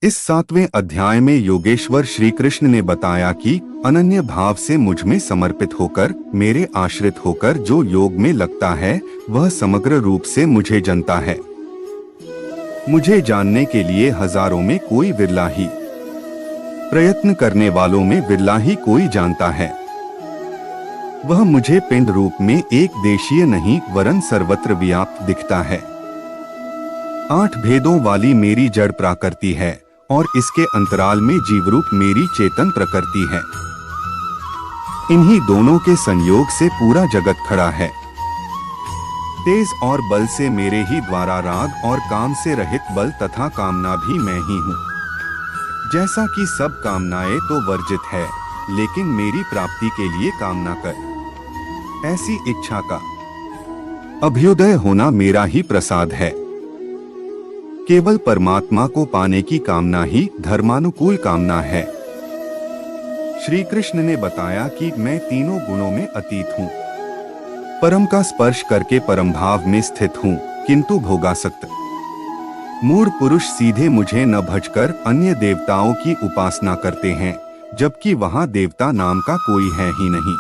इस 7वें अध्याय में योगेश्वर श्री कृष्ण ने बताया कि अनन्य भाव से मुझ में समर्पित होकर, मेरे आश्रित होकर जो योग में लगता है वह समग्र रूप से मुझे जानता है। मुझे जानने के लिए हजारों में कोई विरला ही, प्रयत्न करने वालों में विरला ही कोई जानता है। वह मुझे पिंड रूप में एक देशीय नहीं वरन सर्वत्र व्याप्त दिखता है। 8 भेदों वाली मेरी जड़ प्रकृति है और इसके अंतराल में जीवरूप मेरी चेतन प्रकृति है। इन्हीं दोनों के संयोग से पूरा जगत खड़ा है। तेज और बल से मेरे ही द्वारा राग और काम से रहित बल तथा कामना भी मैं ही हूँ। जैसा कि सब कामनाएं तो वर्जित है, लेकिन मेरी प्राप्ति के लिए कामना कर, ऐसी इच्छा का अभ्युदय होना मेरा ही प्रसाद है। केवल परमात्मा को पाने की कामना ही धर्मानुकूल कामना है। श्री कृष्ण ने बताया कि मैं तीनों गुणों में अतीत हूँ, परम का स्पर्श करके परम भाव में स्थित हूँ, किंतु भोगासक्त मूढ़ पुरुष सीधे मुझे न भजकर अन्य देवताओं की उपासना करते हैं, जबकि वहाँ देवता नाम का कोई है ही नहीं।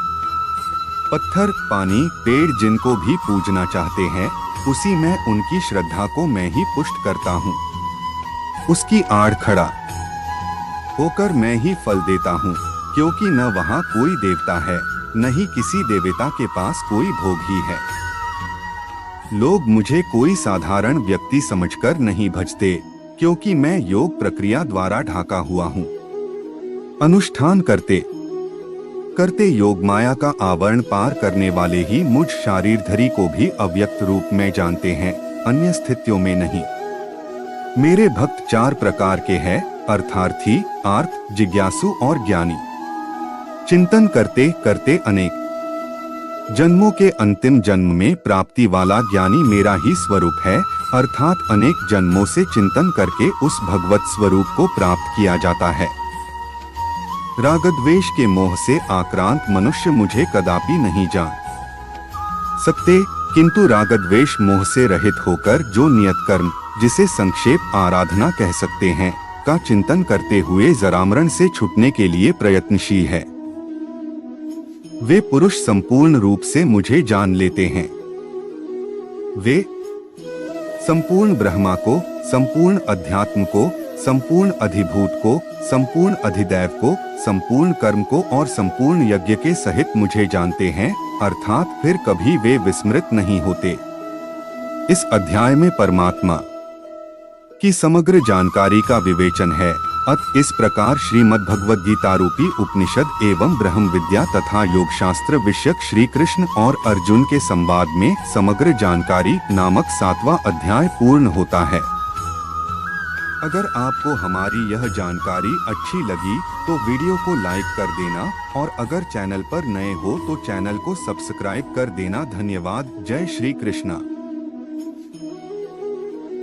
पत्थर, पानी, पेड़ जिनको भी पूजना चाहते हैं, उसी में उनकी श्रद्धा को मैं ही पुष्ट करता हूँ। उसकी आड़ खड़ा होकर मैं ही फल देता हूँ, क्योंकि न वहाँ कोई देवता है, न ही किसी देवता के पास कोई भोग ही है। लोग मुझे कोई साधारण व्यक्ति समझकर नहीं भजते, क्योंकि मैं योग प्रक्रिया द्वारा ढाका हुआ हूँ। अनुष्ठान करते करते योग माया का आवरण पार करने वाले ही मुझ शारीरधरी को भी अव्यक्त रूप में जानते हैं, अन्य स्थितियों में नहीं। मेरे भक्त 4 प्रकार के हैं, अर्थार्थी, आर्त, जिज्ञासु और ज्ञानी। चिंतन करते करते अनेक जन्मों के अंतिम जन्म में प्राप्ति वाला ज्ञानी मेरा ही स्वरूप है, अर्थात अनेक जन्मों से चिंतन करके उस भगवत स्वरूप को प्राप्त किया जाता है। रागद्वेष के मोह से आक्रांत मनुष्य मुझे कदापि नहीं जान सकते, किंतु रागद्वेष मोह से रहित होकर जो नियत कर्म, जिसे संक्षेप आराधना कह सकते हैं, का चिंतन करते हुए जरामरण से छूटने के लिए प्रयत्नशील है, वे पुरुष संपूर्ण रूप से मुझे जान लेते हैं। वे संपूर्ण ब्रह्मा को, संपूर्ण अध्यात्म को, संपूर्ण अधिभूत को, संपूर्ण अधिदैव को, संपूर्ण कर्म को और संपूर्ण यज्ञ के सहित मुझे जानते हैं, अर्थात फिर कभी वे विस्मृत नहीं होते। इस अध्याय में परमात्मा की समग्र जानकारी का विवेचन है। अत इस प्रकार श्रीमद् भगवद गीता रूपी उपनिषद एवं ब्रह्म विद्या तथा योग शास्त्र विषयक श्री कृष्ण और अर्जुन के संवाद में समग्र जानकारी नामक 7वां अध्याय पूर्ण होता है। अगर आपको हमारी यह जानकारी अच्छी लगी तो वीडियो को लाइक कर देना और अगर चैनल पर नए हो तो चैनल को सब्सक्राइब कर देना। धन्यवाद। जय श्री कृष्णा।